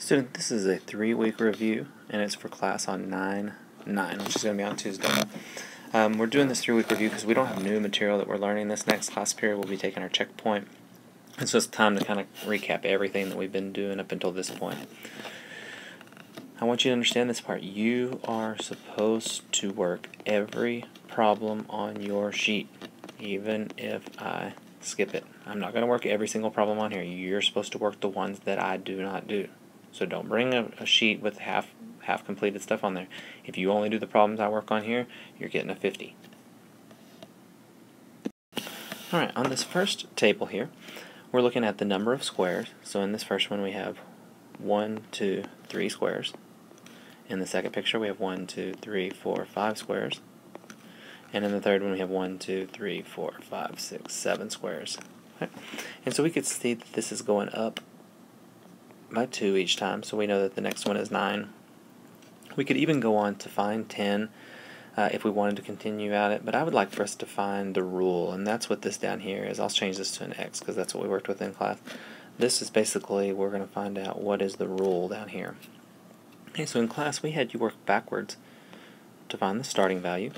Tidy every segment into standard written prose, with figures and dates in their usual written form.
Student, this is a 3-week review, and it's for class on 9/9, which is going to be on Tuesday. We're doing this 3-week review because we don't have new material that we're learning this next class period. We'll be taking our checkpoint, and so it's time to kind of recap everything that we've been doing up until this point. I want you to understand this part. You are supposed to work every problem on your sheet, even if I skip it. I'm not going to work every single problem on here. You're supposed to work the ones that I do not do. So don't bring a sheet with half completed stuff on there. If you only do the problems I work on here, you're getting a 50. Alright, on this first table here, we're looking at the number of squares. So in this first one we have 1, 2, 3 squares. In the second picture we have 1, 2, 3, 4, 5 squares. And in the third one we have 1, 2, 3, 4, 5, 6, 7 squares. Okay. And so we could see that this is going up by 2 each time, so we know that the next one is 9. We could even go on to find 10 if we wanted to continue at it, but I would like for us to find the rule, and that's what this down here is. I'll change this to an X because that's what we worked with in class. This is basically, we're going to find out what is the rule down here. Okay, so in class we had you work backwards to find the starting value.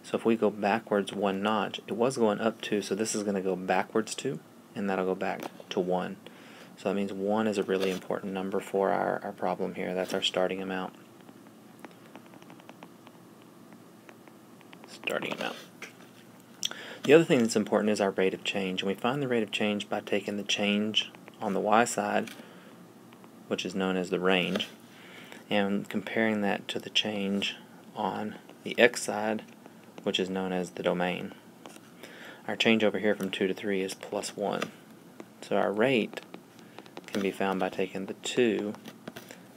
So if we go backwards 1 notch, it was going up 2, so this is going to go backwards 2, and that'll go back to 1. So that means 1 is a really important number for our problem here. That's our starting amount. The other thing that's important is our rate of change. And we find the rate of change by taking the change on the y side, which is known as the range, and comparing that to the change on the x side, which is known as the domain. Our change over here from 2 to 3 is plus 1. So our rate can be found by taking the 2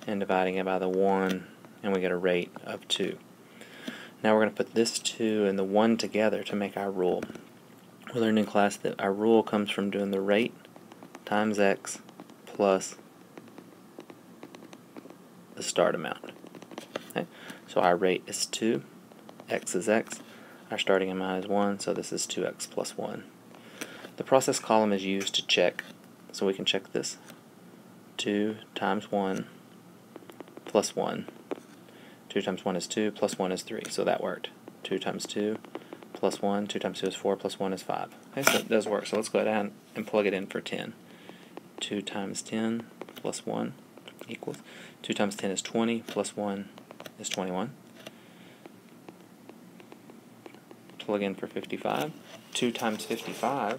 and dividing it by the 1, and we get a rate of 2. Now we're going to put this 2 and the 1 together to make our rule. We learned in class that our rule comes from doing the rate times x plus the start amount. Okay? So our rate is 2, x is x, our starting amount is 1, so this is 2x plus 1. The process column is used to check, so we can check this. 2 times 1 plus 1. 2 times 1 is 2, plus 1 is 3, so that worked. 2 times 2 plus 1, 2 times 2 is 4, plus 1 is 5. Okay, so it does work, so let's go down and plug it in for 10. 2 times 10 plus 1 equals, 2 times 10 is 20, plus 1 is 21. Plug in for 55. 2 times 55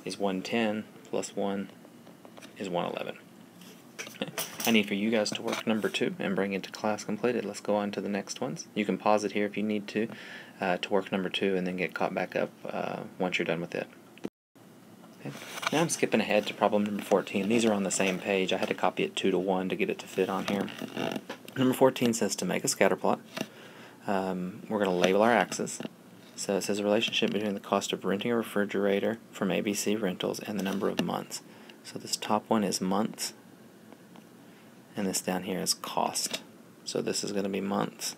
is 110, plus 1 is 111. Okay. I need for you guys to work number 2 and bring it to class completed. Let's go on to the next ones. You can pause it here if you need to work number 2 and then get caught back up once you're done with it. Okay. Now I'm skipping ahead to problem number 14. These are on the same page. I had to copy it 2 to 1 to get it to fit on here. Number 14 says to make a scatter plot. We're going to label our axis. So it says a relationship between the cost of renting a refrigerator from ABC Rentals and the number of months. So this top one is months, and this down here is cost. So this is going to be months.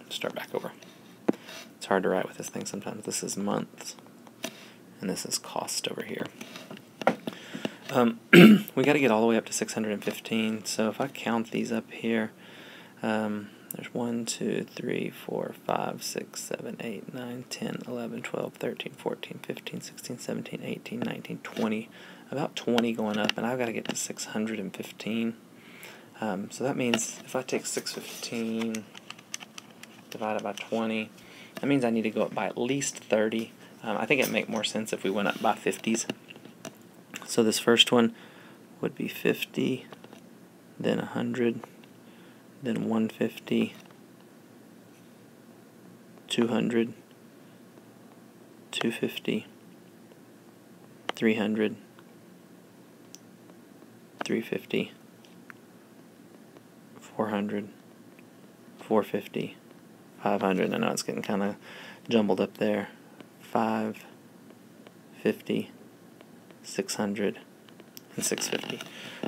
Start back over. It's hard to write with this thing sometimes. This is months, and this is cost over here. We got to get all the way up to 615, so if I count these up here, there's 1, 2, 3, 4, 5, 6, 7, 8, 9, 10, 11, 12, 13, 14, 15, 16, 17, 18, 19, 20, about 20 going up, and I've got to get to 615. So that means if I take 615 divided by 20, that means I need to go up by at least 30. I think it'd make more sense if we went up by 50s. So this first one would be 50, then 100, then 150, 200, 250, 300, 350, 400, 450, 500. I know it's getting kind of jumbled up there. 550, 600, and 650.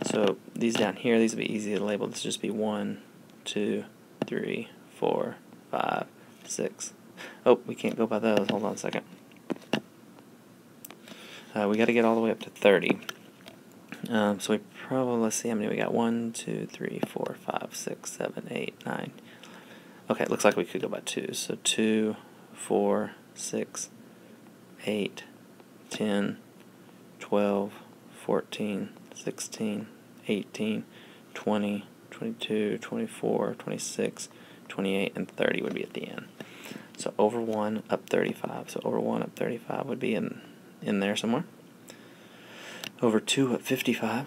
So these down here, these will be easy to label. This will just be 1, 2, 3, 4, 5, 6. Oh, we can't go by those. Hold on a second. we got to get all the way up to 30. So we probably, let's see how many we got. 1, 2, 3, 4, 5, 6, 7, 8, 9. Okay, it looks like we could go by 2. So 2, 4, 6, 8, 10, 12, 14, 16, 18, 20, 22, 24, 26, 28, and 30 would be at the end. So over 1 up 35. So over 1 up 35 would be in there somewhere. Over 2 up 55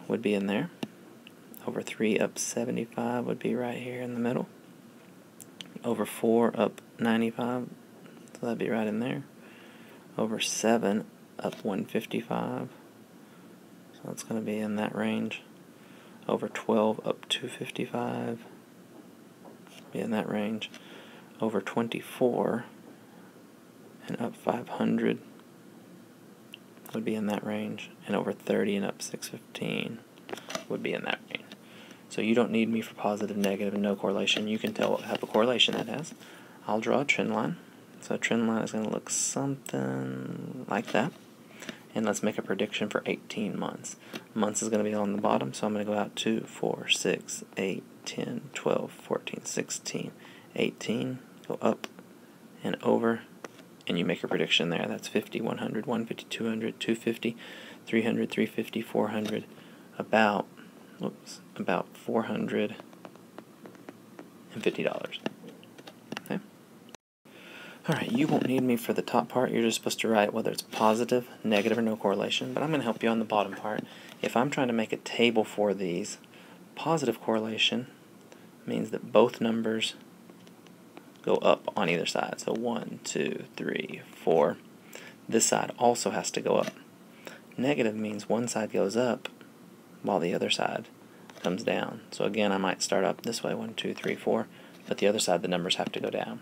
would be in there. Over 3 up 75 would be right here in the middle. Over 4 up 95, so that'd be right in there. Over 7 up 155, so that's going to be in that range. Over 12 up 255, be in that range. Over 24 and up 500 would be in that range. And over 30 and up 615 would be in that range. So you don't need me for positive, negative, and no correlation. You can tell what type of correlation that has. I'll draw a trend line. So a trend line is going to look something like that. And let's make a prediction for 18 months. Months is going to be on the bottom, so I'm going to go out 2, 4, 6, 8, 10, 12, 14, 16, 18. Go up and over, and you make a prediction there. That's 50, 100, 150, 200, 250, 300, 350, 400, about $450. Okay. Alright, you won't need me for the top part. You're just supposed to write whether it's positive, negative, or no correlation, but I'm going to help you on the bottom part. If I'm trying to make a table for these, positive correlation means that both numbers go up on either side. So 1, 2, 3, 4. This side also has to go up. Negative means one side goes up while the other side comes down. So again, I might start up this way, 1, 2, 3, 4, but the other side the numbers have to go down.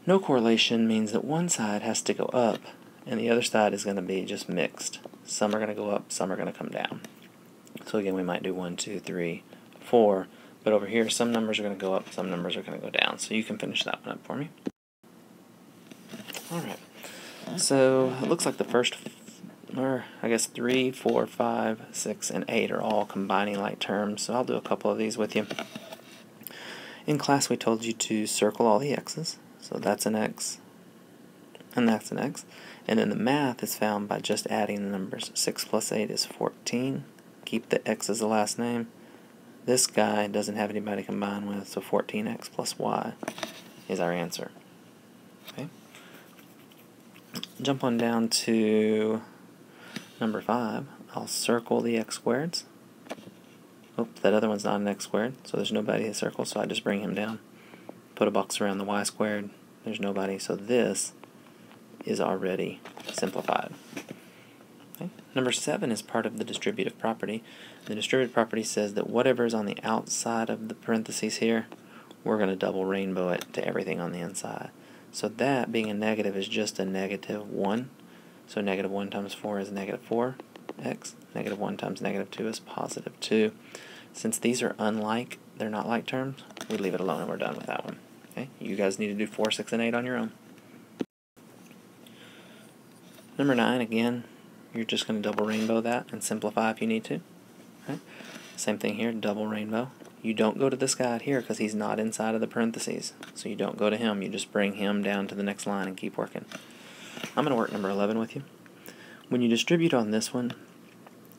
No correlation means that one side has to go up and the other side is going to be just mixed. Some are going to go up, some are going to come down. So again, we might do 1, 2, 3, 4, but over here some numbers are going to go up, some numbers are going to go down. So you can finish that one up for me. Alright, so it looks like the first, or I guess 3, 4, 5, 6, and 8 are all combining like terms, so I'll do a couple of these with you. In class we told you to circle all the x's, so that's an x, and that's an x, and then the math is found by just adding the numbers. 6 plus 8 is 14, keep the x as the last name. This guy doesn't have anybody to combine with, so 14x plus y is our answer. Okay. Jump on down to number 5. I'll circle the x squareds. Oh, that other one's not an x squared, so there's nobody to circle, so I just bring him down. Put a box around the y squared. There's nobody, so this is already simplified. Okay. Number 7 is part of the distributive property. The distributive property says that whatever is on the outside of the parentheses here, we're going to double rainbow it to everything on the inside. So that, being a negative, is just a negative 1. So negative 1 times 4 is negative 4x. Negative 1 times negative 2 is positive 2. Since these are unlike, they're not like terms, we leave it alone and we're done with that one. Okay? You guys need to do 4, 6, and 8 on your own. Number 9, again, you're just going to double rainbow that and simplify if you need to. Okay? Same thing here, double rainbow. You don't go to this guy here because he's not inside of the parentheses. So you don't go to him, you just bring him down to the next line and keep working. I'm going to work number 11 with you. When you distribute on this one,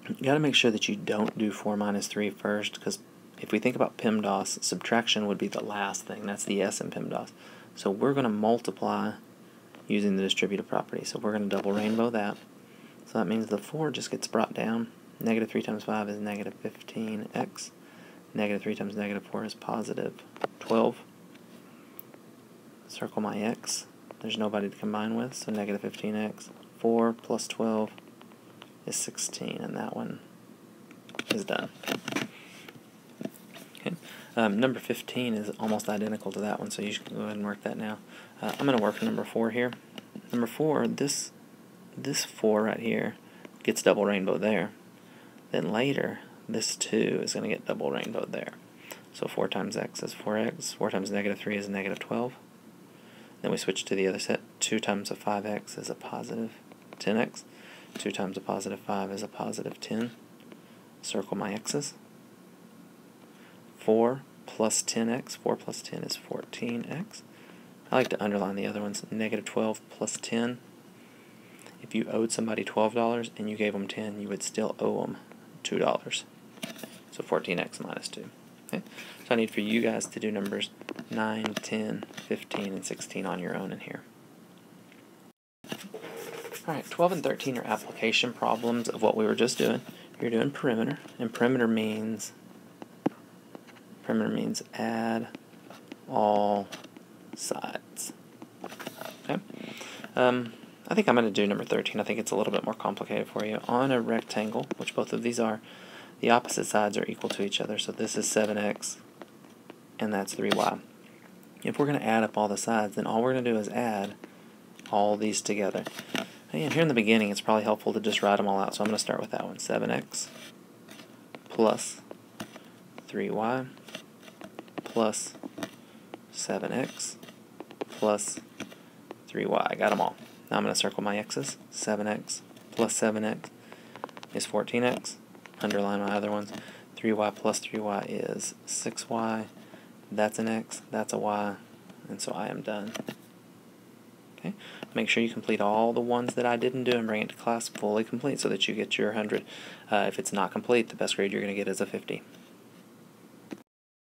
you got to make sure that you don't do 4 minus 3 first, because if we think about PEMDAS, subtraction would be the last thing. That's the S in PEMDAS. So we're going to multiply using the distributive property. So we're going to double rainbow that. So that means the 4 just gets brought down. Negative 3 times 5 is negative 15x. Negative 3 times negative 4 is positive 12. Circle my x. There's nobody to combine with, so negative 15x. 4 plus 12 is 16, and that one is done. Okay. Number 15 is almost identical to that one, so you can go ahead and work that now. I'm going to work number 4 here. Number 4, this 4 right here gets double rainbow there. Then later, this 2 is going to get double rainbow there. So 4 times x is 4x. 4 times negative 3 is negative 12. Then we switch to the other set. 2 times a 5x is a positive 10x. 2 times a positive 5 is a positive 10. Circle my x's. 4 plus 10x. 4 plus 10 is 14x. I like to underline the other ones. Negative 12 plus 10. If you owed somebody $12 and you gave them 10, you would still owe them $2. So 14x minus 2. Okay? So I need for you guys to do numbers 9, 10, 15, and 16 on your own in here. Alright, 12 and 13 are application problems of what we were just doing. You're doing perimeter, and perimeter means add all sides. Okay. I think I'm going to do number 13. I think it's a little bit more complicated for you. On a rectangle, which both of these are, the opposite sides are equal to each other. So this is 7x, and that's 3y. If we're going to add up all the sides, then all we're going to do is add all these together. And here in the beginning, it's probably helpful to just write them all out. So I'm going to start with that one. 7x plus 3y plus 7x plus 3y. I got them all. Now I'm going to circle my x's. 7x plus 7x is 14x. Underline my other ones. 3y plus 3y is 6y. That's an x, that's a y, and so I am done. Okay. Make sure you complete all the ones that I didn't do and bring it to class fully complete so that you get your 100. If it's not complete, the best grade you're going to get is a 50.